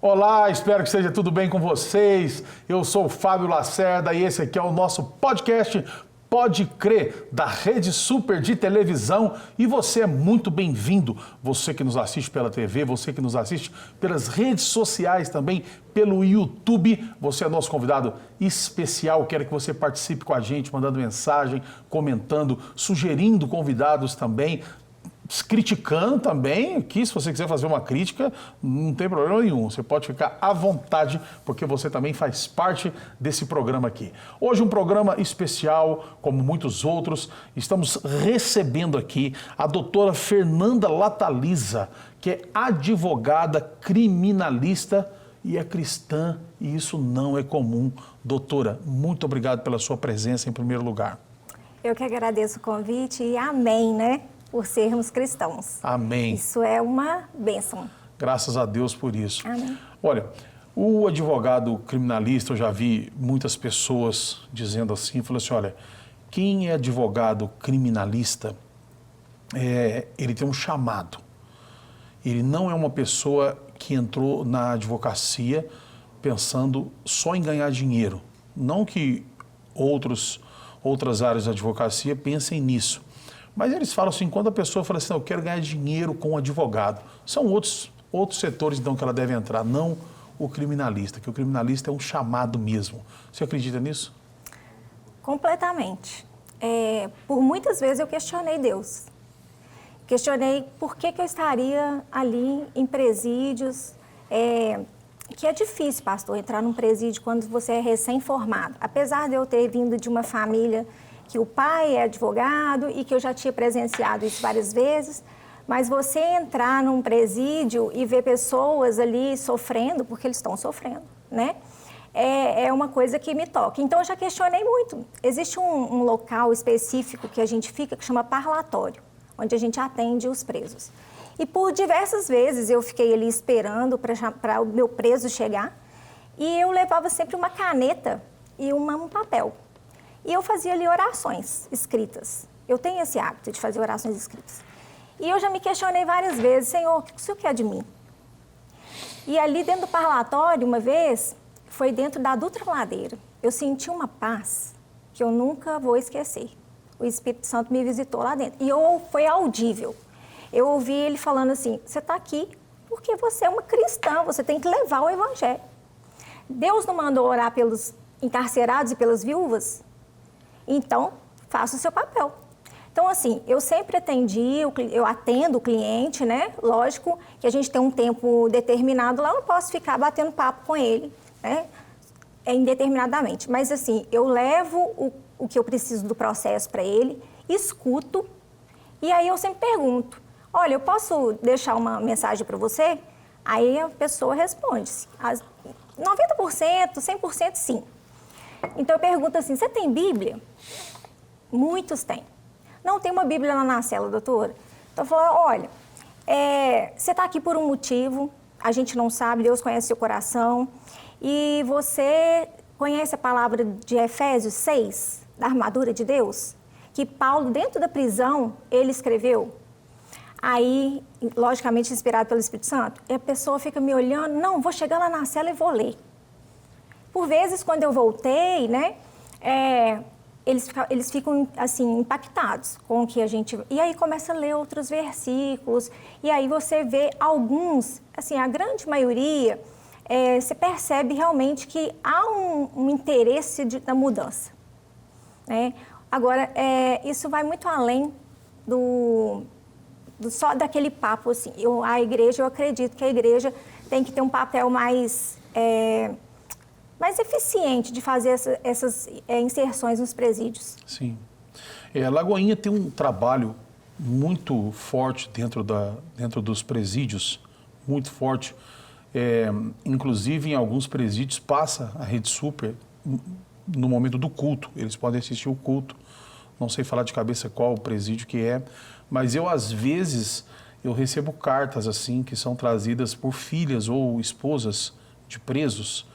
Olá, espero que esteja tudo bem com vocês. Eu sou o Fábio Lacerda e esse aqui é o nosso podcast Pode Crer, da Rede Super de televisão. E você é muito bem-vindo, você que nos assiste pela TV, você que nos assiste pelas redes sociais também, pelo YouTube. Você é nosso convidado especial, quero que você participe com a gente, mandando mensagem, comentando, sugerindo convidados também, criticando também. Aqui, se você quiser fazer uma crítica, não tem problema nenhum. Você pode ficar à vontade, porque você também faz parte desse programa aqui. Hoje um programa especial, como muitos outros. Estamos recebendo aqui a doutora Fernanda Lataliza, que é advogada criminalista e é cristã, e isso não é comum. Doutora, muito obrigado pela sua presença em primeiro lugar. Eu que agradeço o convite e amém, né? Por sermos cristãos. Amém. Isso é uma bênção. Graças a Deus por isso. Amém. Olha, o advogado criminalista, eu já vi muitas pessoas dizendo assim, falou assim, olha, quem é advogado criminalista, ele tem um chamado. Ele não é uma pessoa que entrou na advocacia pensando só em ganhar dinheiro. Não que outras áreas da advocacia pensem nisso. Mas eles falam assim, quando a pessoa fala assim, eu quero ganhar dinheiro com um advogado, são outros setores então que ela deve entrar, não o criminalista, que o criminalista é um chamado mesmo. Você acredita nisso? Completamente. Por muitas vezes eu questionei Deus. Questionei por que eu estaria ali em presídios, que é difícil, pastor, entrar num presídio quando você é recém-formado. Apesar de eu ter vindo de uma família que o pai é advogado e que eu já tinha presenciado isso várias vezes, mas você entrar num presídio e ver pessoas ali sofrendo, porque eles estão sofrendo, né? É uma coisa que me toca. Então, eu já questionei muito. Existe um local específico que a gente fica, que chama parlatório, onde a gente atende os presos. E por diversas vezes eu fiquei ali esperando para o meu preso chegar, e eu levava sempre uma caneta e um papel. E eu fazia ali orações escritas. Eu tenho esse hábito de fazer orações escritas. E eu já me questionei várias vezes, Senhor, o que o Senhor quer de mim? E ali dentro do parlatório, uma vez, foi dentro da Dutra Ladeira. Eu senti uma paz que eu nunca vou esquecer. O Espírito Santo me visitou lá dentro. E foi audível. Eu ouvi ele falando assim, você está aqui porque você é uma cristã, você tem que levar o evangelho. Deus não mandou orar pelos encarcerados e pelas viúvas? Então, faça o seu papel. Então, assim, eu sempre eu atendo o cliente, né? Lógico que a gente tem um tempo determinado lá, eu não posso ficar batendo papo com ele, né? Indeterminadamente. Mas, assim, eu levo o que eu preciso do processo para ele, escuto, e aí eu sempre pergunto, olha, eu posso deixar uma mensagem para você? Aí a pessoa responde, 90%, 100% sim. Então eu pergunto assim, você tem Bíblia? Muitos têm. Não tem uma Bíblia lá na cela, doutora? Então eu falo, olha, você está aqui por um motivo, a gente não sabe, Deus conhece seu coração, e você conhece a palavra de Efésios 6, da armadura de Deus? Que Paulo, dentro da prisão, ele escreveu. Aí, logicamente, inspirado pelo Espírito Santo, e a pessoa fica me olhando, não, vou chegar lá na cela e vou ler. Por vezes, quando eu voltei, né, eles ficam, assim, impactados com o que a gente... E aí começa a ler outros versículos, e aí você vê alguns, assim, a grande maioria, você percebe realmente que há um interesse da mudança, né? Agora, isso vai muito além só daquele papo, assim. Eu acredito que a igreja tem que ter um papel mais eficiente de fazer essas inserções nos presídios. Sim. A Lagoinha tem um trabalho muito forte dentro dos presídios, muito forte. Inclusive, em alguns presídios, passa a Rede Super no momento do culto. Eles podem assistir o culto. Não sei falar de cabeça qual o presídio que é, mas às vezes, eu recebo cartas assim que são trazidas por filhas ou esposas de presos,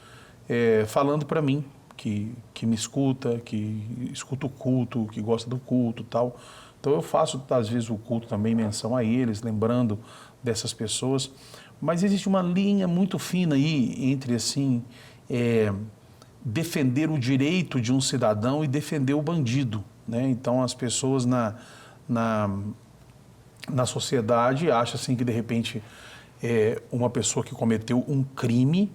falando para mim que me escuta, que escuta o culto, que gosta do culto e tal. Então eu faço, às vezes, o culto também, menção a eles, lembrando dessas pessoas. Mas existe uma linha muito fina aí entre, assim, defender o direito de um cidadão e defender o bandido, né? Então, as pessoas na sociedade acham, assim, que, de repente, uma pessoa que cometeu um crime,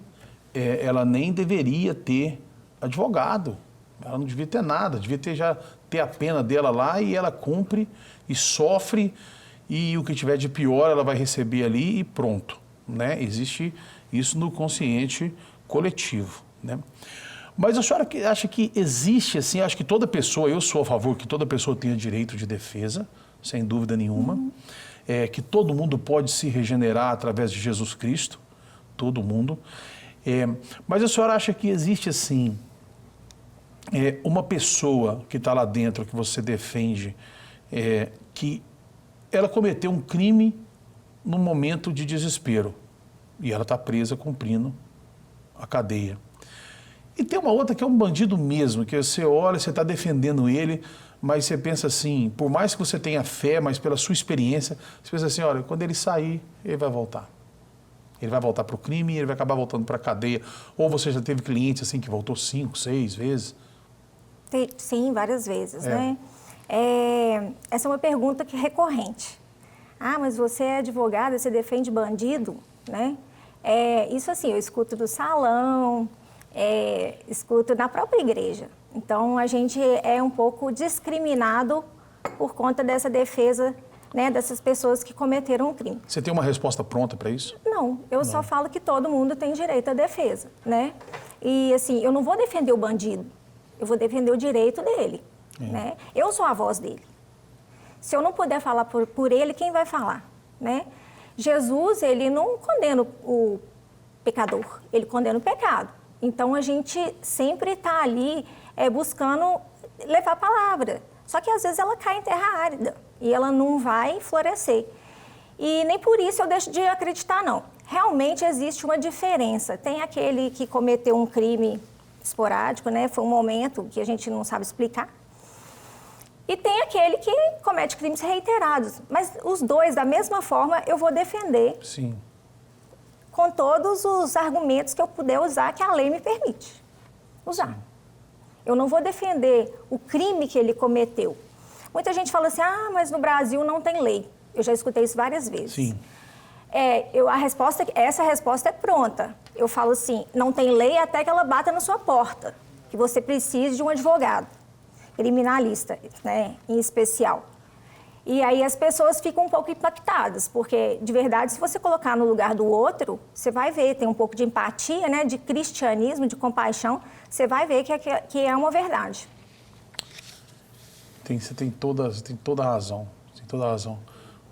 ela nem deveria ter advogado. Ela não devia ter nada, devia ter a pena dela lá e ela cumpre e sofre e o que tiver de pior ela vai receber ali e pronto, né? Existe isso no consciente coletivo, né? Mas a senhora acha que existe, assim, acho que toda pessoa, eu sou a favor que toda pessoa tenha direito de defesa, sem dúvida nenhuma, que todo mundo pode se regenerar através de Jesus Cristo, todo mundo, mas a senhora acha que existe, assim, uma pessoa que está lá dentro, que você defende, que ela cometeu um crime num momento de desespero e ela está presa cumprindo a cadeia. E tem uma outra que é um bandido mesmo, que você olha, você está defendendo ele, mas você pensa assim, por mais que você tenha fé, mas pela sua experiência, você pensa assim, olha, quando ele sair, ele vai voltar. Ele vai voltar para o crime e ele vai acabar voltando para a cadeia. Ou você já teve cliente assim que voltou 5, 6 vezes? Sim, várias vezes, né? Essa é uma pergunta que é recorrente. Ah, mas você é advogada, você defende bandido, né? Isso assim, eu escuto do salão, escuto na própria igreja. Então, a gente é um pouco discriminado por conta dessa defesa, né, dessas pessoas que cometeram um crime. Você tem uma resposta pronta para isso? Não, eu só falo que todo mundo tem direito à defesa, né? E assim, eu não vou defender o bandido, eu vou defender o direito dele, né? Eu sou a voz dele. Se eu não puder falar por ele, quem vai falar, né? Jesus, ele não condena o pecador, ele condena o pecado. Então, a gente sempre está ali buscando levar a palavra. Só que, às vezes, ela cai em terra árida e ela não vai florescer. E nem por isso eu deixo de acreditar, não. Realmente existe uma diferença. Tem aquele que cometeu um crime esporádico, né? Foi um momento que a gente não sabe explicar. E tem aquele que comete crimes reiterados. Mas os dois, da mesma forma, eu vou defender. Sim. Com todos os argumentos que eu puder usar, que a lei me permite usar. Sim. Eu não vou defender o crime que ele cometeu. Muita gente fala assim, mas no Brasil não tem lei. Eu já escutei isso várias vezes. Sim. Essa resposta é pronta. Eu falo assim, não tem lei até que ela bata na sua porta, que você precise de um advogado, criminalista, né, em especial. E aí as pessoas ficam um pouco impactadas, porque, de verdade, se você colocar no lugar do outro, você vai ver, tem um pouco de empatia, né, de cristianismo, de compaixão, você vai ver que é uma verdade. Você tem toda a razão. Tem toda a razão.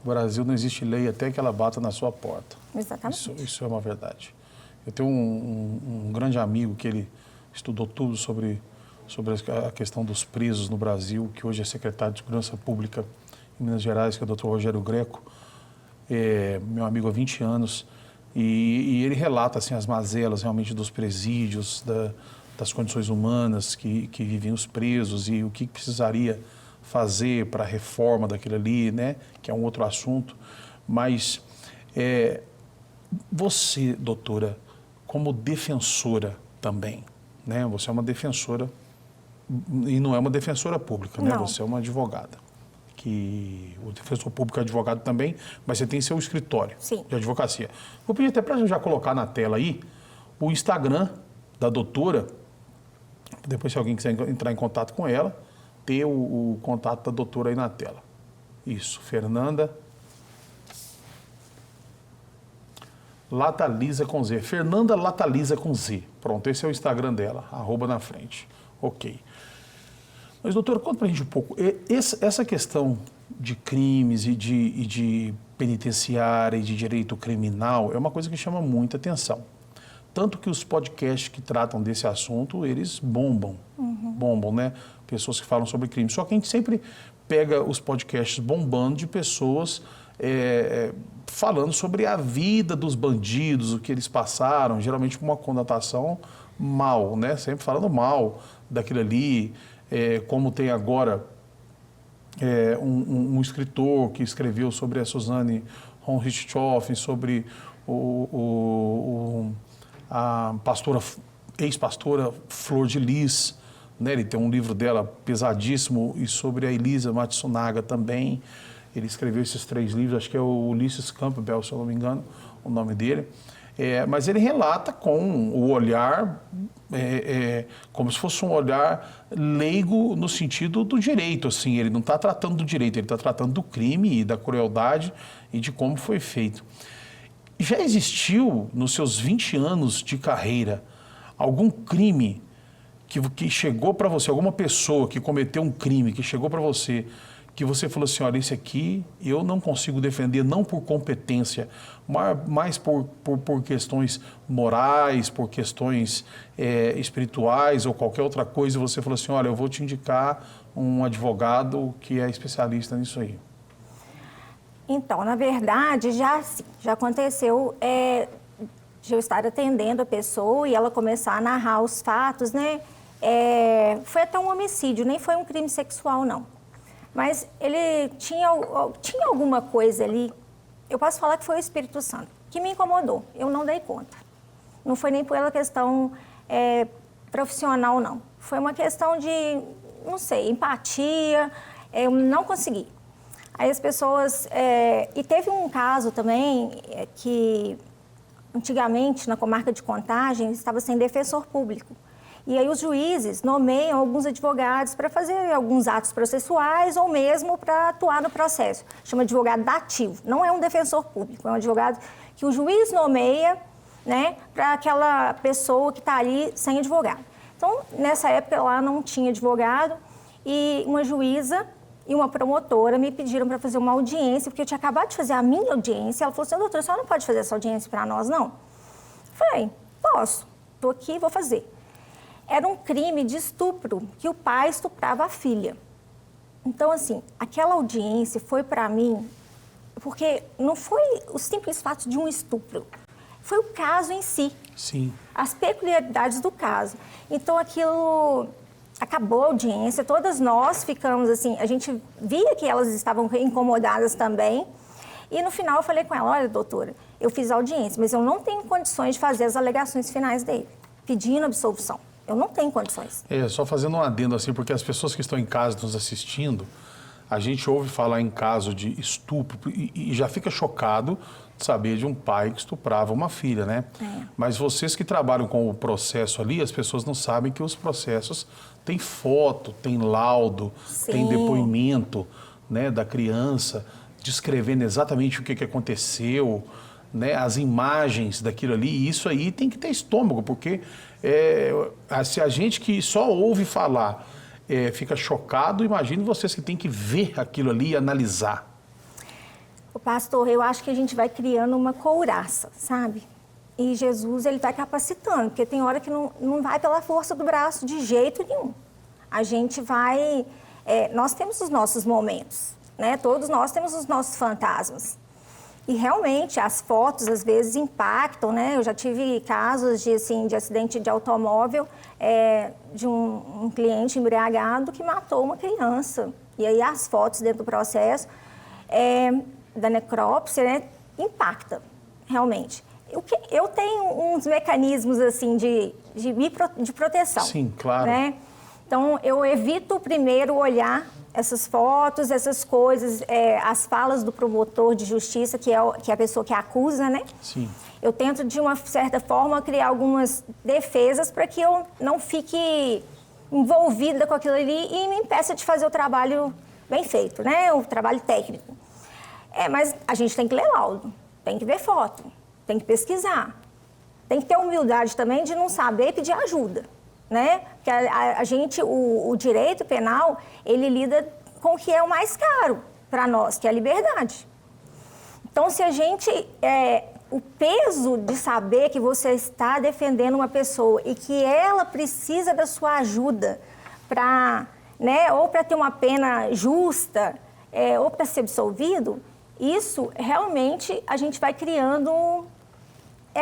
No Brasil não existe lei até que ela bata na sua porta. Exatamente. Isso é uma verdade. Eu tenho um grande amigo que ele estudou tudo sobre a questão dos presos no Brasil, que hoje é secretário de Segurança Pública em Minas Gerais, que é o Dr. Rogério Greco, meu amigo há 20 anos, e ele relata assim, as mazelas realmente dos presídios, das condições humanas que vivem os presos e o que precisaria fazer para a reforma daquilo ali, né, que é um outro assunto. Mas você, doutora, como defensora também, né, você é uma defensora, e não é uma defensora pública, né, você é uma advogada. Que o defensor público é advogado também, mas você tem seu escritório de advocacia. Vou pedir até para a gente já colocar na tela aí o Instagram da doutora, depois se alguém quiser entrar em contato com ela, ter o contato da doutora aí na tela. Isso, Fernanda Lataliza com Z. Fernanda Lataliza com Z. Pronto, esse é o Instagram dela, @ na frente. Ok. Mas, doutora, conta pra gente um pouco. Essa questão de crimes e de penitenciária e de direito criminal é uma coisa que chama muita atenção. Tanto que os podcasts que tratam desse assunto, eles bombam. Bombam, né? Pessoas que falam sobre crime. Só que a gente sempre pega os podcasts bombando de pessoas falando sobre a vida dos bandidos, o que eles passaram, geralmente com uma conotação mal, né? Sempre falando mal daquilo ali. Como tem agora um escritor que escreveu sobre a Suzanne von Richthofen, sobre a ex-pastora Flor de Lis, né? Ele tem um livro dela pesadíssimo, e sobre a Elisa Matsunaga também. Ele escreveu esses 3 livros, acho que é o Ulysses Campbell, se eu não me engano, o nome dele. Mas ele relata com o olhar, como se fosse um olhar leigo no sentido do direito, assim. Ele não está tratando do direito, ele está tratando do crime e da crueldade e de como foi feito. Já existiu, nos seus 20 anos de carreira, algum crime que chegou para você, alguma pessoa que cometeu um crime, que chegou para você, que você falou assim, olha, esse aqui eu não consigo defender, não por competência, mas por questões morais, por questões espirituais ou qualquer outra coisa, e você falou assim, olha, eu vou te indicar um advogado que é especialista nisso aí? Então, na verdade, já aconteceu de eu estar atendendo a pessoa e ela começar a narrar os fatos, né? Foi até um homicídio, nem foi um crime sexual, não. Mas ele tinha alguma coisa ali, eu posso falar que foi o Espírito Santo, que me incomodou, eu não dei conta. Não foi nem pela questão profissional, não. Foi uma questão de, não sei, empatia, eu não consegui. Aí as pessoas... e teve um caso também que, antigamente, na comarca de Contagem, estava sem defensor público. E aí os juízes nomeiam alguns advogados para fazer alguns atos processuais ou mesmo para atuar no processo. Chama advogado dativo. Não é um defensor público, é um advogado que o juiz nomeia, né, para aquela pessoa que está ali sem advogado. Então, nessa época lá não tinha advogado e uma juíza e uma promotora me pediram para fazer uma audiência, porque eu tinha acabado de fazer a minha audiência. Ela falou assim, doutora, a senhora não pode fazer essa audiência para nós, não? Eu falei, posso, estou aqui, vou fazer. Era um crime de estupro, que o pai estuprava a filha. Então, assim, aquela audiência foi para mim, porque não foi o simples fato de um estupro, foi o caso em si. Sim. As peculiaridades do caso. Então, aquilo... Acabou a audiência, todas nós ficamos assim, a gente via que elas estavam incomodadas também. E no final eu falei com ela, olha, doutora, eu fiz a audiência, mas eu não tenho condições de fazer as alegações finais dele, pedindo absolvição. Eu não tenho condições. Só fazendo um adendo assim, porque as pessoas que estão em casa nos assistindo, a gente ouve falar em caso de estupro e já fica chocado de saber de um pai que estuprava uma filha, né? Mas vocês que trabalham com o processo ali, as pessoas não sabem que os processos têm foto, tem laudo, Sim. tem depoimento, né, da criança, descrevendo exatamente o que aconteceu, né, as imagens daquilo ali, e isso aí tem que ter estômago, porque se a gente que só ouve falar fica chocado, imagine vocês que têm que ver aquilo ali e analisar. Pastor, eu acho que a gente vai criando uma couraça, sabe? E Jesus, ele vai capacitando, porque tem hora que não vai pela força do braço de jeito nenhum. A gente vai... nós temos os nossos momentos, né? Todos nós temos os nossos fantasmas. E realmente as fotos às vezes impactam, né? Eu já tive casos de acidente de automóvel, de um cliente embriagado que matou uma criança. E aí as fotos dentro do processo da necrópsia, né, impacta realmente. Eu tenho uns mecanismos assim de proteção. Sim, claro. Né? Então eu evito primeiro olhar essas fotos, essas coisas, as falas do promotor de justiça, que é a pessoa que acusa, né? Sim. Eu tento, de uma certa forma, criar algumas defesas para que eu não fique envolvida com aquilo ali e me impeça de fazer o trabalho bem feito, né? O trabalho técnico. Mas a gente tem que ler laudo, tem que ver foto, tem que pesquisar. Tem que ter humildade também de não saber pedir ajuda, né? Porque a gente, o direito penal, ele lida com o que é o mais caro para nós, que é a liberdade. Então, se a gente... o peso de saber que você está defendendo uma pessoa e que ela precisa da sua ajuda para, né, ou para ter uma pena justa, ou para ser absolvido, isso realmente a gente vai criando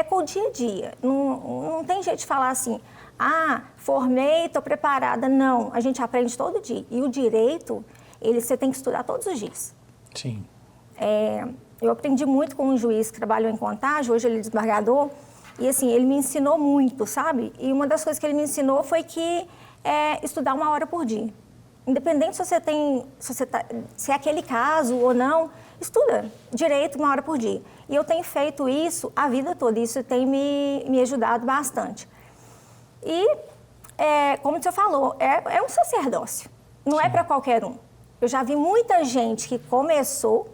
com o dia a dia. Não tem jeito de falar assim, formei, estou preparada. Não, a gente aprende todo dia. E o direito, você tem que estudar todos os dias. Sim. Eu aprendi muito com um juiz que trabalhou em Contagem, hoje ele é desembargador, e assim, ele me ensinou muito, sabe? E uma das coisas que ele me ensinou foi que estudar 1 hora por dia. Independente se é aquele caso ou não, estuda direito 1 hora por dia. E eu tenho feito isso a vida toda, isso tem me ajudado bastante. E, como você falou, é um sacerdócio, não é para qualquer um. Eu já vi muita gente que começou,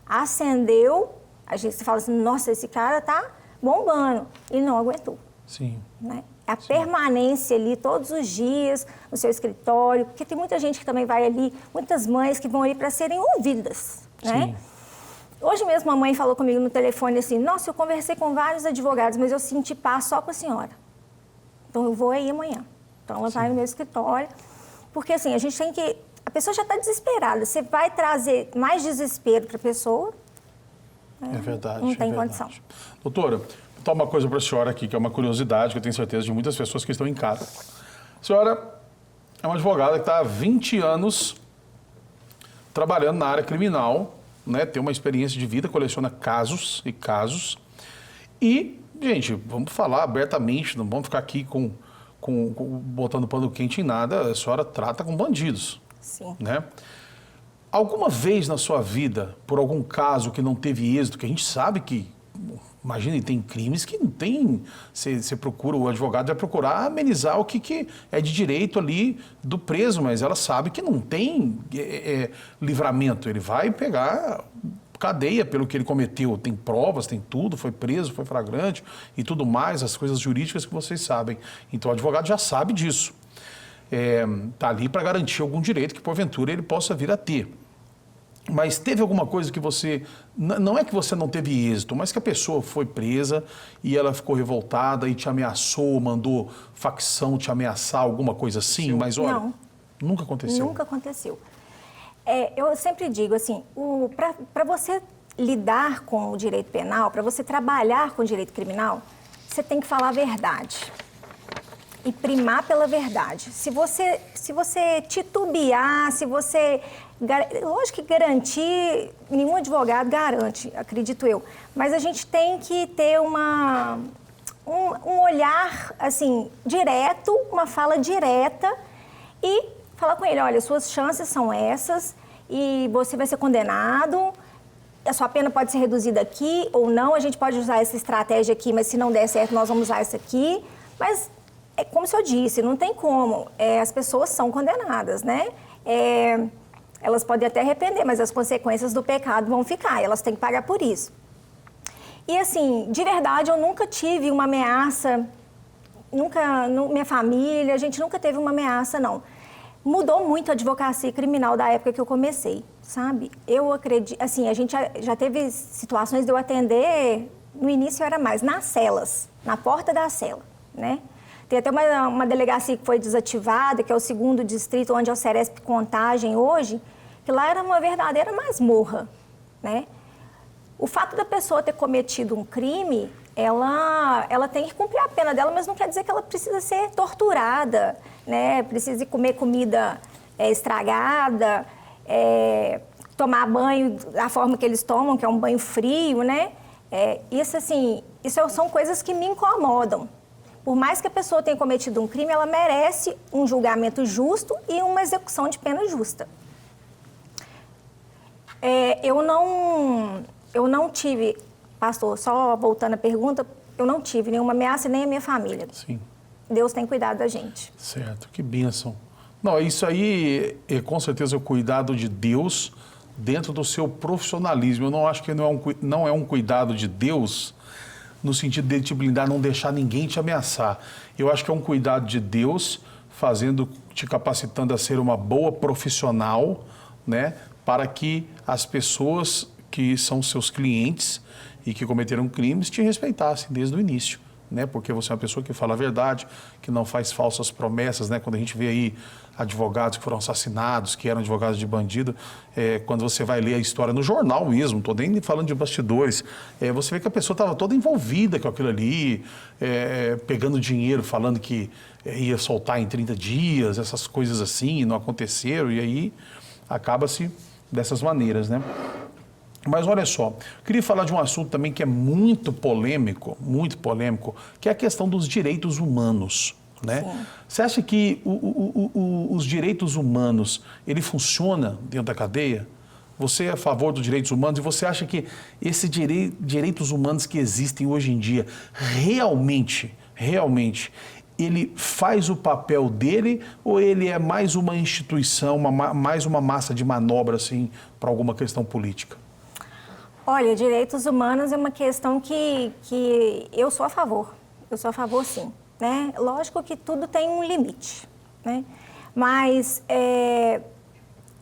ascendeu, a gente fala assim, nossa, esse cara tá bombando, e não aguentou. Sim. Né? A permanência ali todos os dias no seu escritório, porque tem muita gente que também vai ali, muitas mães que vão ali para serem ouvidas, né? Sim. Hoje mesmo a mãe falou comigo no telefone assim, nossa, eu conversei com vários advogados, mas eu senti paz só com a senhora. Então eu vou aí amanhã. Então ela vai no meu escritório, porque assim, a gente tem que... A pessoa já está desesperada, você vai trazer mais desespero para a pessoa? É verdade. Não tem é condição. verdade. Doutora, vou falar uma coisa para a senhora aqui, que é uma curiosidade que eu tenho certeza de muitas pessoas que estão em casa. A senhora é uma advogada que está há 20 anos trabalhando na área criminal, né? Tem uma experiência de vida, coleciona casos e casos. E, gente, vamos falar abertamente, não vamos ficar aqui botando pano quente em nada, a senhora trata com bandidos. Sim. Né? Alguma vez na sua vida, por algum caso que não teve êxito, que a gente sabe que, imagine, tem crimes que não tem, você procura, o advogado vai procurar amenizar o que é de direito ali do preso, mas ela sabe que não tem livramento, ele vai pegar cadeia pelo que ele cometeu, tem provas, tem tudo, foi preso, foi flagrante e tudo mais, as coisas jurídicas que vocês sabem. Então o advogado já sabe disso. Está ali para garantir algum direito que, porventura, ele possa vir a ter. Mas teve alguma coisa que você... Não é que você não teve êxito, mas que a pessoa foi presa e ela ficou revoltada e te ameaçou, mandou facção te ameaçar, alguma coisa assim? Sim. Mas olha, não, nunca aconteceu. Nunca aconteceu. Eu sempre digo assim, para você lidar com o direito penal, para você trabalhar com o direito criminal, você tem que falar a verdade. E primar pela verdade. Se você titubear, se você... Lógico que garantir, nenhum advogado garante, acredito eu. Mas a gente tem que ter um olhar, assim, direto, uma fala direta e falar com ele, olha, suas chances são essas e você vai ser condenado, a sua pena pode ser reduzida aqui ou não, a gente pode usar essa estratégia aqui, mas se não der certo, nós vamos usar essa aqui. Mas... como eu disse, não tem como. As pessoas são condenadas, né? Elas podem até arrepender, mas as consequências do pecado vão ficar, elas têm que pagar por isso. E assim, de verdade, eu nunca tive uma ameaça, minha família, a gente nunca teve uma ameaça, não. Mudou muito a advocacia criminal da época que eu comecei, sabe? Eu acredito, assim, a gente já teve situações de eu atender, no início era mais, nas celas, na porta da cela, né? Tem até uma delegacia que foi desativada, que é o 2º distrito, onde é o Ceresp Contagem hoje, que lá era uma verdadeira masmorra, né? O fato da pessoa ter cometido um crime, ela tem que cumprir a pena dela, mas não quer dizer que ela precisa ser torturada, né? Precisa comer comida estragada, tomar banho da forma que eles tomam, que é um banho frio, né? Isso são coisas que me incomodam. Por mais que a pessoa tenha cometido um crime, ela merece um julgamento justo e uma execução de pena justa. Eu não tive, pastor, só voltando à pergunta, eu não tive nenhuma ameaça, nem a minha família. Sim. Deus tem cuidado da gente. Certo, que bênção. Não, isso aí é com certeza o cuidado de Deus dentro do seu profissionalismo. Eu não acho que não é um cuidado de Deus no sentido de te blindar, não deixar ninguém te ameaçar. Eu acho que é um cuidado de Deus te capacitando a ser uma boa profissional, né? Para que as pessoas que são seus clientes e que cometeram crimes te respeitassem desde o início, né? Porque você é uma pessoa que fala a verdade, que não faz falsas promessas, né? Quando a gente vê aí advogados que foram assassinados, que eram advogados de bandido, quando você vai ler a história no jornal mesmo, não estou nem falando de bastidores, você vê que a pessoa estava toda envolvida com aquilo ali, pegando dinheiro, falando que ia soltar em 30 dias, essas coisas assim, não aconteceram, e aí acaba-se dessas maneiras, né? Mas olha só, queria falar de um assunto também que é muito polêmico, que é a questão dos direitos humanos, né? Sim. Você acha que os direitos humanos, ele funciona dentro da cadeia? Você é a favor dos direitos humanos e você acha que esses direitos humanos que existem hoje em dia, realmente, ele faz o papel dele ou ele é mais uma instituição, mais uma massa de manobra, assim, para alguma questão política? Olha, direitos humanos é uma questão que eu sou a favor. Eu sou a favor, sim. Né? Lógico que tudo tem um limite, né? Mas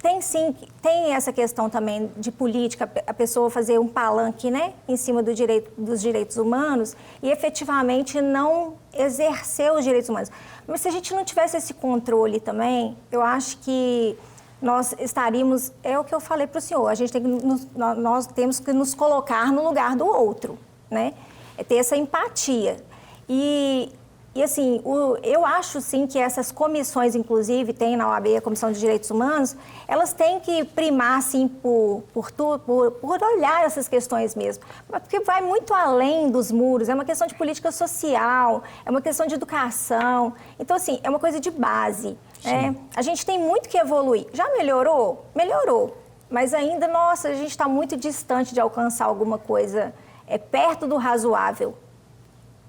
tem essa questão também de política, a pessoa fazer um palanque, né, em cima dos direitos humanos e efetivamente não exercer os direitos humanos. Mas se a gente não tivesse esse controle também, eu acho que nós estaríamos, é o que eu falei para o senhor, a gente nós temos que nos colocar no lugar do outro, né? É ter essa empatia. E assim, eu acho sim que essas comissões, inclusive, tem na OAB a Comissão de Direitos Humanos, elas têm que primar, assim, por olhar essas questões mesmo. Porque vai muito além dos muros, é uma questão de política social, é uma questão de educação. Então, assim, é uma coisa de base. Né? A gente tem muito que evoluir. Já melhorou? Melhorou. Mas ainda, nossa, a gente está muito distante de alcançar alguma coisa perto do razoável.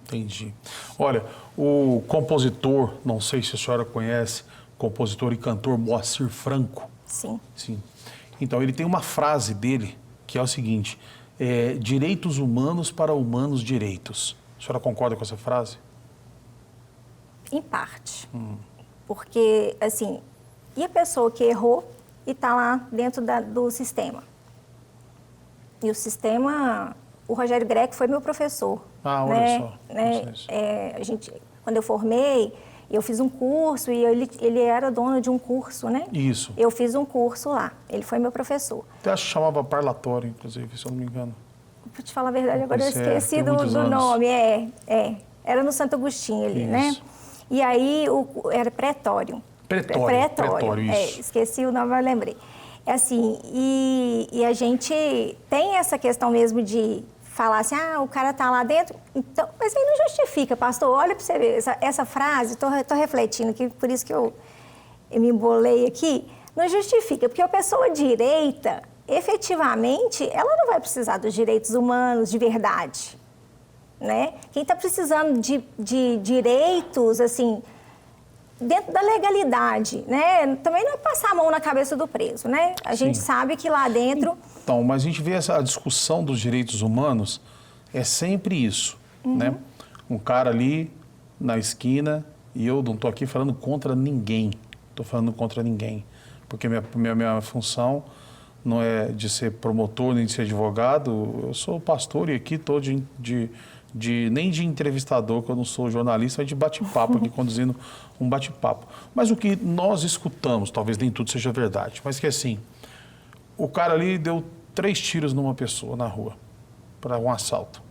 Entendi. Olha, o compositor, não sei se a senhora conhece, compositor e cantor Moacir Franco. Sim. Sim. Então, ele tem uma frase dele que é o seguinte, direitos humanos para humanos direitos. A senhora concorda com essa frase? Em parte. Porque, assim, e a pessoa que errou e está lá dentro do sistema? E o sistema... O Rogério Greco foi meu professor. Ah, olha né? só. Né? Quando eu formei, eu fiz um curso e ele era dono de um curso, né? Isso. Eu fiz um curso lá. Ele foi meu professor. Até acho que chamava parlatório, inclusive, se eu não me engano. Para te falar a verdade, agora eu esqueci do nome. Era no Santo Agostinho ali, isso. Né? E aí era pretório. Pretório, isso. Esqueci o nome, mas lembrei. Assim, e a gente tem essa questão mesmo de falar assim, o cara tá lá dentro, então, mas aí não justifica, pastor, olha para você ver, essa frase, tô refletindo aqui, por isso que eu me embolei aqui, não justifica, porque a pessoa direita, efetivamente, ela não vai precisar dos direitos humanos de verdade, né? Quem está precisando de direitos, assim, dentro da legalidade, né? Também não é passar a mão na cabeça do preso, né? A gente sabe que lá dentro... Então, mas a gente vê a discussão dos direitos humanos, é sempre isso, né? Um cara ali na esquina, e eu não estou aqui falando contra ninguém, estou falando contra ninguém, porque minha função não é de ser promotor nem de ser advogado, eu sou pastor e aqui estou nem de entrevistador, que eu não sou jornalista, mas de bate-papo, aqui conduzindo um bate-papo. Mas o que nós escutamos, talvez nem tudo seja verdade, mas que assim, o cara ali deu 3 tiros numa pessoa na rua, para um assalto.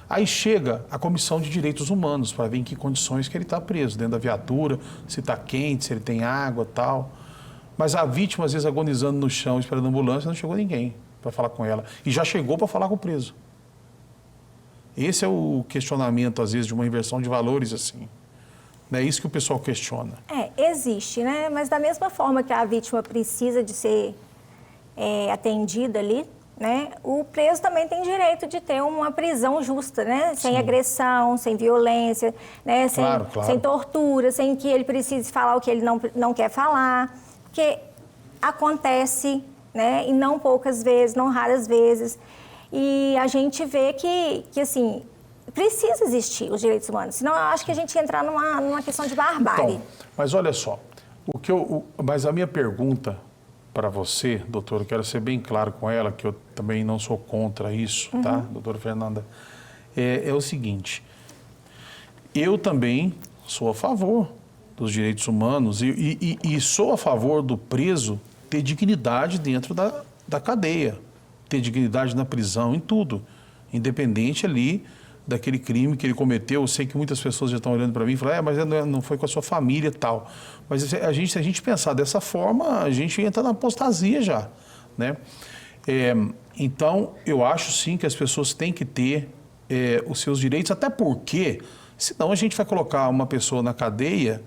Aí chega a Comissão de Direitos Humanos, para ver em que condições que ele está preso, dentro da viatura, se está quente, se ele tem água e tal. Mas a vítima, às vezes, agonizando no chão, esperando a ambulância, não chegou ninguém para falar com ela. E já chegou para falar com o preso. Esse é o questionamento, às vezes, de uma inversão de valores, assim. É isso que o pessoal questiona. Existe, né? Mas da mesma forma que a vítima precisa de ser atendida ali, né? O preso também tem direito de ter uma prisão justa, né? Sem agressão, sem violência, né? Sem tortura, sem que ele precise falar o que ele não quer falar. Porque acontece, né? E não poucas vezes, não raras vezes. E a gente vê que assim, precisa existir os direitos humanos. Senão, eu acho que a gente ia entrar numa questão de barbárie. Então, mas olha só, mas a minha pergunta para você, doutora, eu quero ser bem claro com ela, que eu também não sou contra isso, tá, doutora Fernanda? É o seguinte, eu também sou a favor dos direitos humanos e sou a favor do preso ter dignidade dentro da cadeia, ter dignidade na prisão, em tudo, independente ali daquele crime que ele cometeu. Eu sei que muitas pessoas já estão olhando para mim e falando, mas não foi com a sua família e tal. Mas se a gente pensar dessa forma, a gente entra na apostasia já, né? Então, eu acho sim que as pessoas têm que ter os seus direitos, até porque, senão a gente vai colocar uma pessoa na cadeia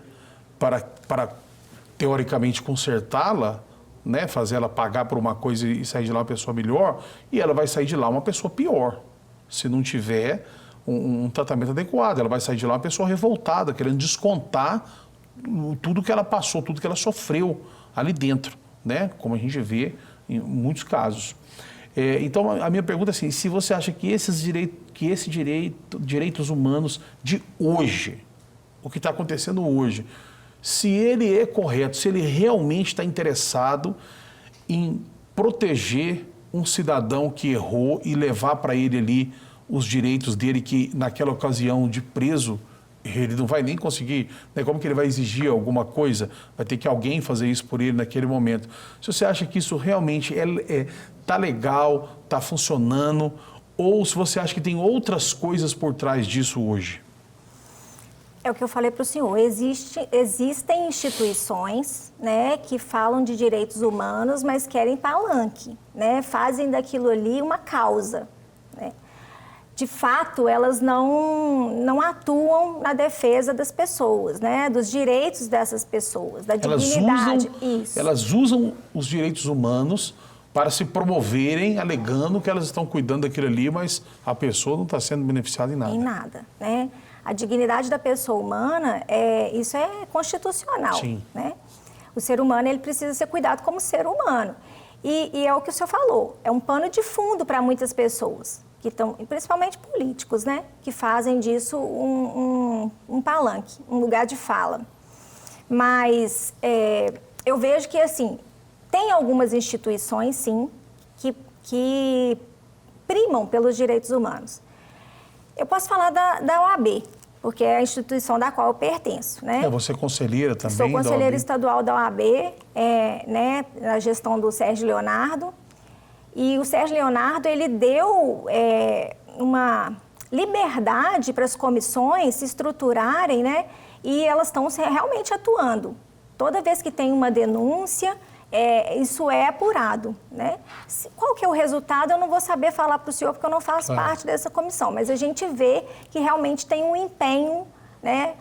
para teoricamente consertá-la, né, fazer ela pagar por uma coisa e sair de lá uma pessoa melhor, e ela vai sair de lá uma pessoa pior, se não tiver um tratamento adequado. Ela vai sair de lá uma pessoa revoltada, querendo descontar tudo que ela passou, tudo que ela sofreu ali dentro, né, como a gente vê em muitos casos. Então, a minha pergunta é assim, se você acha que esses direitos humanos de hoje, o que está acontecendo hoje, se ele é correto, se ele realmente está interessado em proteger um cidadão que errou e levar para ele ali os direitos dele, que naquela ocasião de preso, ele não vai nem conseguir, né? Como que ele vai exigir alguma coisa? Vai ter que alguém fazer isso por ele naquele momento. Se você acha que isso realmente está legal, está funcionando, ou se você acha que tem outras coisas por trás disso hoje? É o que eu falei para o senhor, existem instituições, né, que falam de direitos humanos, mas querem palanque, né, fazem daquilo ali uma causa, né. De fato, elas não atuam na defesa das pessoas, né, dos direitos dessas pessoas, da dignidade. Elas usam os direitos humanos para se promoverem, alegando que elas estão cuidando daquilo ali, mas a pessoa não está sendo beneficiada em nada. Em nada, né? A dignidade da pessoa humana, isso é constitucional. Sim. Né? O ser humano, ele precisa ser cuidado como ser humano. E é o que o senhor falou, é um pano de fundo para muitas pessoas, que estão, principalmente políticos, né? Que fazem disso um palanque, um lugar de fala. Mas eu vejo que, assim, tem algumas instituições, sim, que primam pelos direitos humanos. Eu posso falar da OAB, porque é a instituição da qual eu pertenço, né? Você é conselheira também Sou da OAB? conselheira estadual da OAB, né, na gestão do Sérgio Leonardo. E o Sérgio Leonardo, ele deu uma liberdade para as comissões se estruturarem, né? E elas estão realmente atuando. Toda vez que tem uma denúncia, isso é apurado, né? Qual que é o resultado, eu não vou saber falar para o senhor, porque eu não faço parte dessa comissão, mas a gente vê que realmente tem um empenho, né?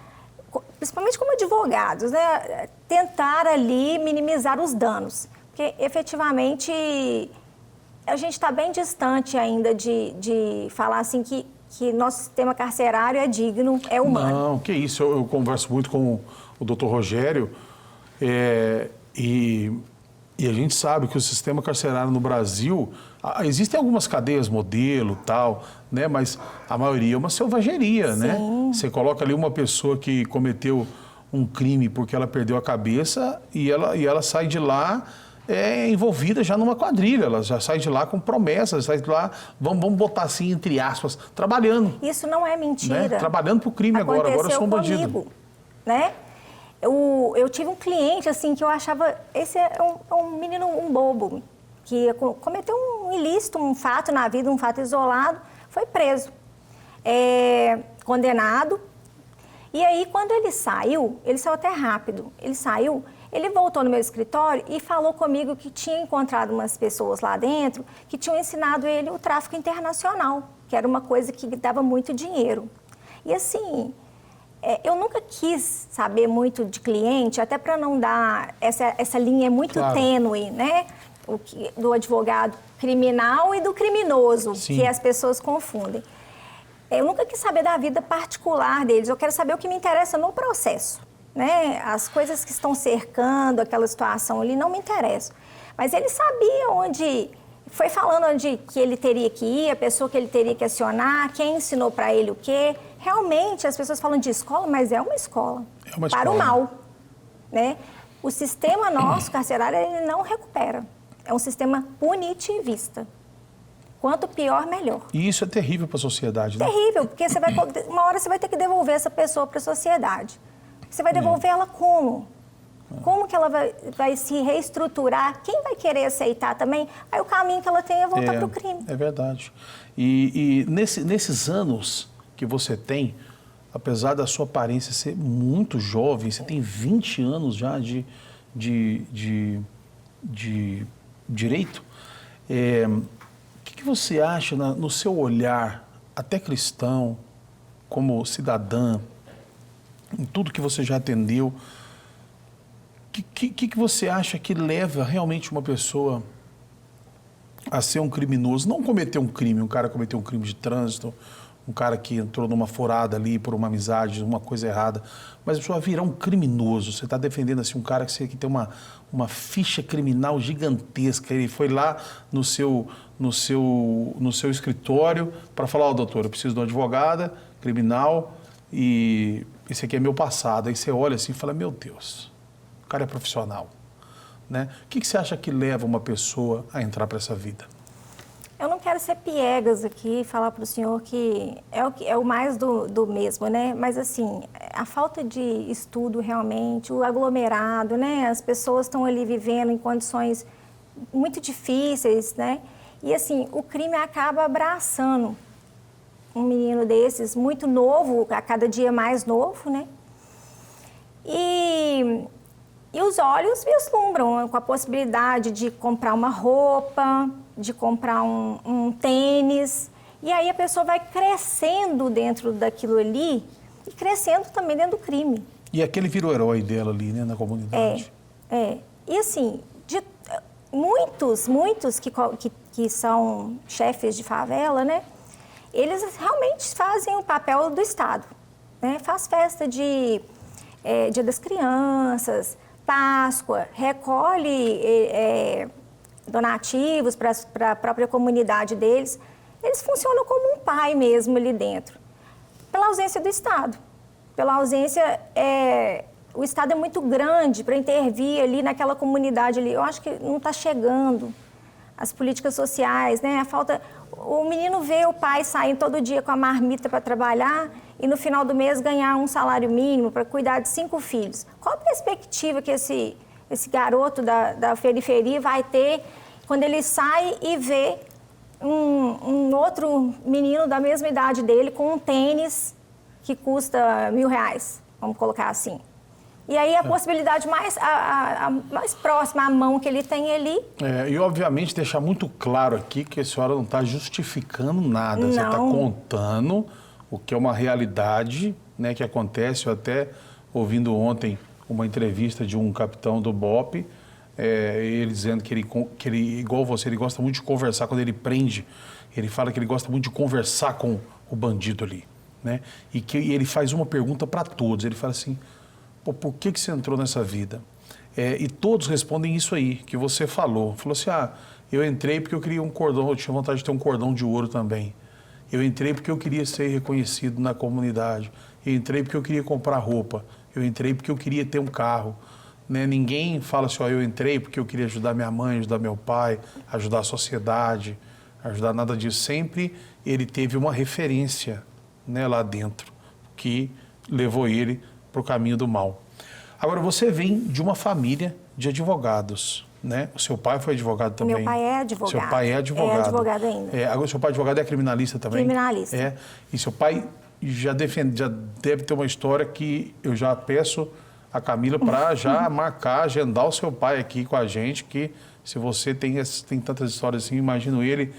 Principalmente como advogados, né? Tentar ali minimizar os danos, porque efetivamente a gente está bem distante ainda de falar assim que nosso sistema carcerário é digno, é humano. Não, que isso, eu converso muito com o doutor Rogério, e a gente sabe que o sistema carcerário no Brasil, existem algumas cadeias modelo tal, né? Mas a maioria é uma selvageria, né? Você coloca ali uma pessoa que cometeu um crime porque ela perdeu a cabeça e ela sai de lá envolvida já numa quadrilha, ela já sai de lá com promessas, sai de lá, vamos botar assim, entre aspas, trabalhando. Isso não é mentira. Né? Trabalhando para o crime agora eu sou um bandido. Comigo, né? Eu tive um cliente, assim, que eu achava, esse é um menino, um bobo, que cometeu um ilícito, um fato na vida, um fato isolado, foi preso, condenado. E aí, quando ele saiu até rápido, ele voltou no meu escritório e falou comigo que tinha encontrado umas pessoas lá dentro que tinham ensinado ele o tráfico internacional, que era uma coisa que dava muito dinheiro. E assim, eu nunca quis saber muito de cliente, até para não dar... Essa linha é muito tênue, né? Do advogado criminal e do criminoso, Sim. que as pessoas confundem. Eu nunca quis saber da vida particular deles, eu quero saber o que me interessa no processo. Né? As coisas que estão cercando aquela situação ali não me interessam. Mas ele sabia onde... Foi falando onde que ele teria que ir, a pessoa que ele teria que acionar, quem ensinou para ele o quê. Realmente, as pessoas falam de escola, mas é uma escola. É uma escola. Para o mal. Né? O sistema nosso carcerário, ele não recupera. É um sistema punitivista. Quanto pior, melhor. E isso é terrível para a sociedade, né? Terrível, porque uma hora você vai ter que devolver essa pessoa para a sociedade. Você vai devolver ela como? Como que ela vai se reestruturar? Quem vai querer aceitar também? Aí o caminho que ela tem é voltar para o crime. É verdade. E nesses anos que você tem, apesar da sua aparência ser muito jovem, você tem 20 anos já de direito, O que você acha, no seu olhar, até cristão, como cidadã, em tudo que você já atendeu, o que você acha que leva realmente uma pessoa a ser um criminoso? Não cometer um crime, um cara cometeu um crime de trânsito, um cara que entrou numa furada ali por uma amizade, uma coisa errada, mas a pessoa virar um criminoso. Você está defendendo assim, um cara que tem uma ficha criminal gigantesca. Ele foi lá no seu escritório para falar: ó, doutor, eu preciso de uma advogada criminal e esse aqui é meu passado. Aí você olha assim e fala: meu Deus, o cara é profissional, né? O que você acha que leva uma pessoa a entrar para essa vida? Eu não quero ser piegas aqui e falar para o senhor que é o mais do mesmo, né? Mas, assim, a falta de estudo realmente, o aglomerado, né? As pessoas estão ali vivendo em condições muito difíceis, né? E, assim, o crime acaba abraçando um menino desses, muito novo, a cada dia mais novo, né? E os olhos vislumbram com a possibilidade de comprar uma roupa, de comprar um tênis. E aí a pessoa vai crescendo dentro daquilo ali e crescendo também dentro do crime. E aquele vira o herói dela ali, né, na comunidade. E assim, muitos que são chefes de favela, né? Eles realmente fazem o papel do Estado, né? Faz festa de Dia das Crianças, Páscoa, recolhe donativos para a própria comunidade deles. Eles funcionam como um pai mesmo ali dentro, pela ausência do Estado. Pela ausência, o Estado é muito grande para intervir ali naquela comunidade ali. Eu acho que não está chegando as políticas sociais, né? O menino vê o pai sair todo dia com a marmita para trabalhar e no final do mês ganhar um salário mínimo para cuidar de 5 filhos. Qual a perspectiva que esse garoto da periferia vai ter quando ele sai e vê um outro menino da mesma idade dele com um tênis que custa R$1.000, vamos colocar assim? E aí a possibilidade mais próxima à mão que ele tem ali... E obviamente deixar muito claro aqui que a senhora não está justificando nada. Não. Você está contando o que é uma realidade, né, que acontece. Eu até ouvindo ontem uma entrevista de um capitão do BOPE, ele dizendo que ele, igual você, ele gosta muito de conversar. Quando ele prende, ele fala que ele gosta muito de conversar com o bandido ali, né? E ele faz uma pergunta para todos. Ele fala assim: pô, por que você entrou nessa vida? E todos respondem isso aí, que você falou. Falou assim: eu entrei porque eu queria um cordão, eu tinha vontade de ter um cordão de ouro também. Eu entrei porque eu queria ser reconhecido na comunidade. Eu entrei porque eu queria comprar roupa. Eu entrei porque eu queria ter um carro. Né? Ninguém fala assim: eu entrei porque eu queria ajudar minha mãe, ajudar meu pai, ajudar a sociedade, ajudar nada disso. Sempre ele teve uma referência, né, lá dentro, que levou ele para o caminho do mal. Agora, você vem de uma família de advogados, né? O seu pai foi advogado também? Meu pai é advogado. Seu pai é advogado. É advogado ainda. Agora, seu pai é advogado, é criminalista também? Criminalista. E seu pai já deve ter uma história que eu já peço a Camila para já marcar, agendar o seu pai aqui com a gente, que se você tem tantas histórias assim, imagino ele.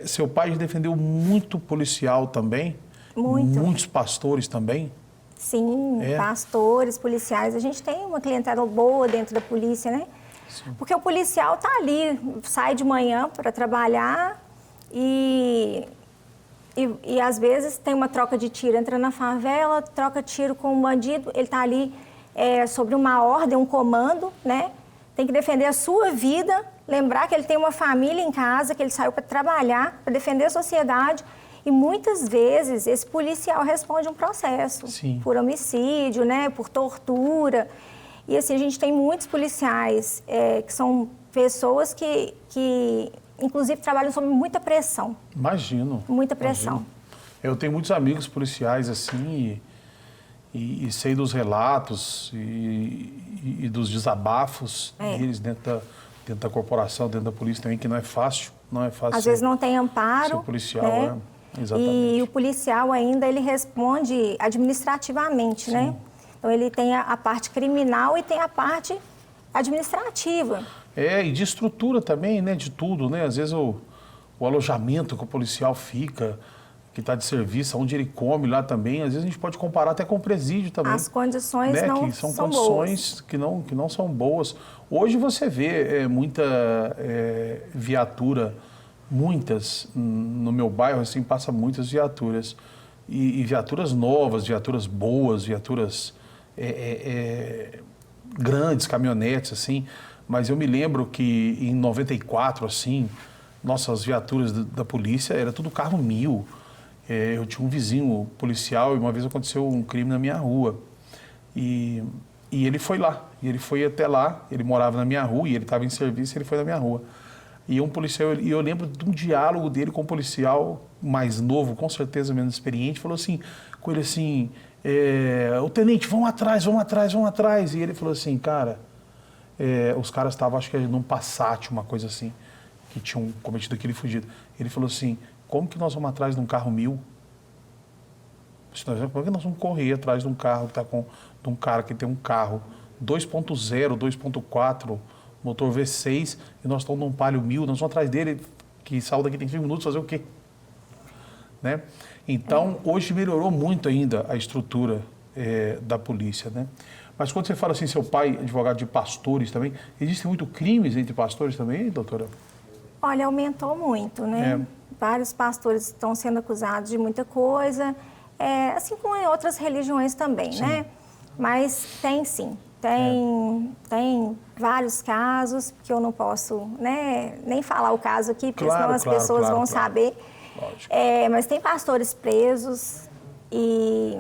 Seu pai já defendeu muito policial também? Muito. Muitos pastores também? Sim, pastores, policiais. A gente tem uma clientela boa dentro da polícia, né? Sim. Porque o policial está ali, sai de manhã para trabalhar e às vezes tem uma troca de tiro. Entra na favela, troca tiro com um bandido, ele está ali sobre uma ordem, um comando, né? Tem que defender a sua vida, lembrar que ele tem uma família em casa, que ele saiu para trabalhar, para defender a sociedade. E muitas vezes esse policial responde um processo. Sim. Por homicídio, né? Por tortura. E assim, a gente tem muitos policiais que são pessoas que inclusive trabalham sob muita pressão. Imagino. Muita pressão. Imagino. Eu tenho muitos amigos policiais assim e sei dos relatos e dos desabafos deles dentro da corporação, dentro da polícia também, que não é fácil. Não é fácil. Às vezes não tem amparo. Ser policial, né? Exatamente. E o policial ainda, ele responde administrativamente, Sim. né? Então, ele tem a parte criminal e tem a parte administrativa. E de estrutura também, né? De tudo, né? Às vezes o alojamento que o policial fica, que está de serviço, onde ele come lá também, às vezes a gente pode comparar até com o presídio também. As condições né? não que são são condições boas. que não são boas. Hoje você vê muita viatura, muitas, no meu bairro assim, passa muitas viaturas. E viaturas novas, viaturas boas, viaturas grandes, caminhonetes, assim. Mas eu me lembro que em 94, assim, nossas viaturas da polícia era tudo carro 1000. Eu tinha um vizinho policial e uma vez aconteceu um crime na minha rua. E ele foi lá, e ele foi até lá, ele morava na minha rua e ele estava em serviço e ele foi na minha rua. E um policial, e eu lembro de um diálogo dele com um policial mais novo, com certeza menos experiente, falou assim, com ele assim, o tenente, vão atrás, vão atrás, vão atrás. E ele falou assim, cara, os caras estavam, acho que num Passat, uma coisa assim, que tinham cometido aquele fugido. Ele falou assim, como que nós vamos atrás de um carro 1000? Como que nós vamos correr atrás de um carro que está de um cara que tem um carro 2.0, 2.4, motor V6, e nós estamos num Palio 1000, nós vamos atrás dele, que saiu daqui tem 5 minutos, fazer o quê? Né? Então, hoje melhorou muito ainda a estrutura da polícia, né? Mas quando você fala assim, seu pai é advogado de pastores também, existem muito crimes entre pastores também, doutora? Olha, aumentou muito, né? Vários pastores estão sendo acusados de muita coisa, assim como em outras religiões também, sim, né? Mas tem sim, tem vários casos que eu não posso, né, nem falar o caso aqui, porque senão as pessoas vão saber. Mas tem pastores presos e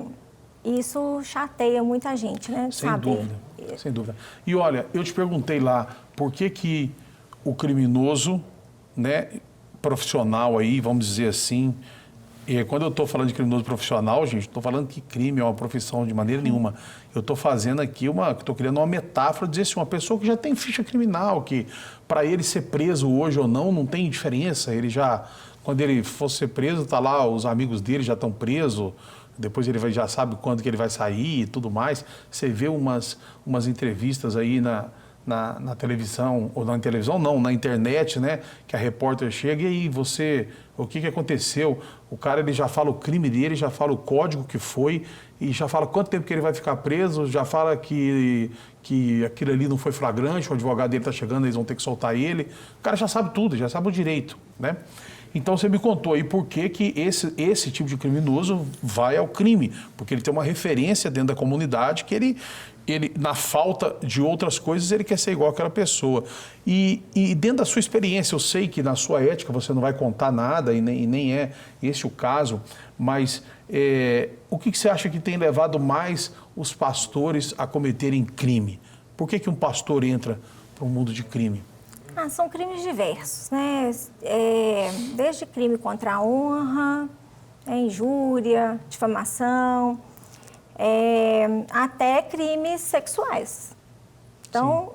isso chateia muita gente, né? Sem dúvida, sem dúvida. E olha, eu te perguntei lá, por que o criminoso, né, profissional aí, vamos dizer assim, quando eu estou falando de criminoso profissional, gente, estou falando que crime é uma profissão de maneira nenhuma. Eu estou fazendo aqui estou criando uma metáfora, dizer assim, uma pessoa que já tem ficha criminal, que para ele ser preso hoje ou não tem diferença. Ele já, quando ele for ser preso, tá lá, os amigos dele já estão presos, depois ele já sabe quando que ele vai sair e tudo mais. Você vê umas entrevistas aí na televisão, ou na televisão não, na internet, né, que a repórter chega e aí o que aconteceu? O cara, ele já fala o crime dele, já fala o código que foi e já fala quanto tempo que ele vai ficar preso, já fala que aquilo ali não foi flagrante, o advogado dele está chegando, eles vão ter que soltar ele. O cara já sabe tudo, já sabe o direito, né? Então você me contou aí por que esse tipo de criminoso vai ao crime, porque ele tem uma referência dentro da comunidade que ele, na falta de outras coisas, ele quer ser igual àquela pessoa. E dentro da sua experiência, eu sei que na sua ética você não vai contar nada e nem é esse o caso, mas o que você acha que tem levado mais os pastores a cometerem crime? Por que um pastor entra para o mundo de crime? São crimes diversos, né? Desde crime contra a honra, injúria, difamação, até crimes sexuais. Então,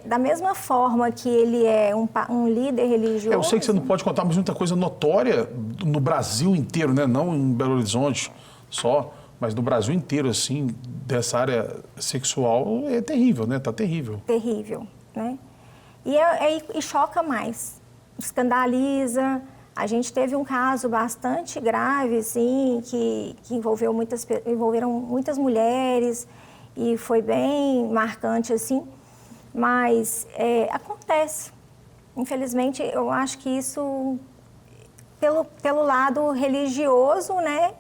da mesma forma que ele é um líder religioso... Eu sei que você não pode contar, mas muita coisa notória no Brasil inteiro, né? Não em Belo Horizonte só, mas no Brasil inteiro, assim, dessa área sexual, é terrível, né? Tá terrível. Terrível, né? E choca mais, escandaliza. A gente teve um caso bastante grave, assim, que envolveram muitas mulheres e foi bem marcante, assim, mas acontece. Infelizmente, eu acho que isso, pelo lado religioso, né,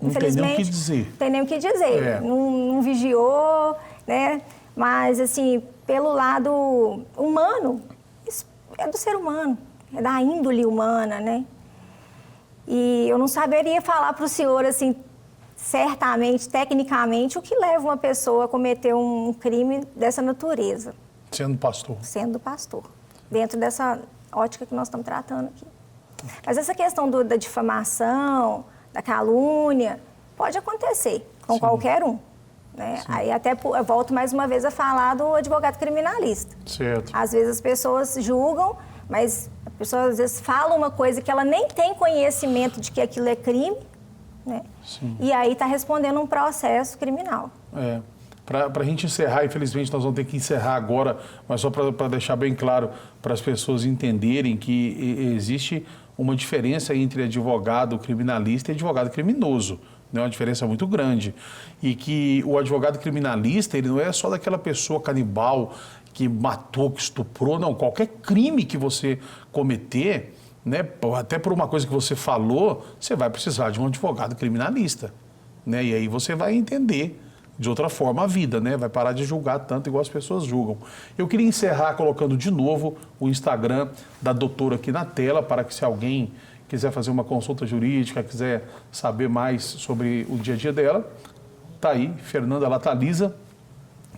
infelizmente... Tem nem o que dizer. Não vigiou, né, mas, assim... Pelo lado humano, isso é do ser humano, é da índole humana, né? E eu não saberia falar para o senhor, assim, certamente, tecnicamente, o que leva uma pessoa a cometer um crime dessa natureza. Sendo pastor. Sendo pastor, dentro dessa ótica que nós estamos tratando aqui. Mas essa questão da difamação, da calúnia, pode acontecer com Sim. qualquer um. Né? Aí até eu volto mais uma vez a falar do advogado criminalista. Certo. Às vezes as pessoas julgam, mas a pessoa às vezes fala uma coisa que ela nem tem conhecimento de que aquilo é crime, né? Sim. E aí está respondendo um processo criminal. Para a gente encerrar, infelizmente nós vamos ter que encerrar agora, mas só para deixar bem claro para as pessoas entenderem que existe uma diferença entre advogado criminalista e advogado criminoso. É uma diferença muito grande. E que o advogado criminalista, ele não é só daquela pessoa canibal que matou, que estuprou, não. Qualquer crime que você cometer, né, até por uma coisa que você falou, você vai precisar de um advogado criminalista. Né? E aí você vai entender de outra forma a vida, né? Vai parar de julgar tanto igual as pessoas julgam. Eu queria encerrar colocando de novo o Instagram da doutora aqui na tela, para que se alguém quiser fazer uma consulta jurídica, quiser saber mais sobre o dia a dia dela, tá aí, Fernanda Lataliza.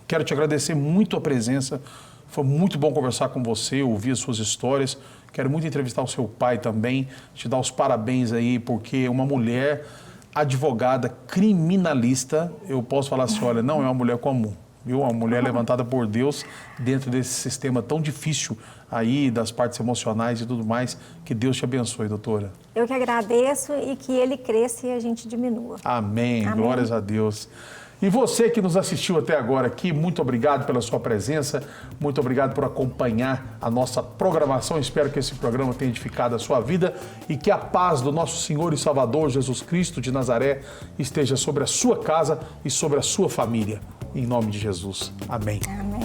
Quero te agradecer muito a presença, foi muito bom conversar com você, ouvir as suas histórias. Quero muito entrevistar o seu pai também, te dar os parabéns aí, porque uma mulher advogada criminalista, eu posso falar assim, olha, não é uma mulher comum, viu? Uma mulher levantada por Deus dentro desse sistema tão difícil aí, das partes emocionais e tudo mais. Que Deus te abençoe, doutora. Eu que agradeço e que ele cresça e a gente diminua. Amém. Amém. Glórias a Deus. E você que nos assistiu até agora aqui, muito obrigado pela sua presença, muito obrigado por acompanhar a nossa programação. Espero que esse programa tenha edificado a sua vida e que a paz do nosso Senhor e Salvador Jesus Cristo de Nazaré esteja sobre a sua casa e sobre a sua família. Em nome de Jesus. Amém. Amém.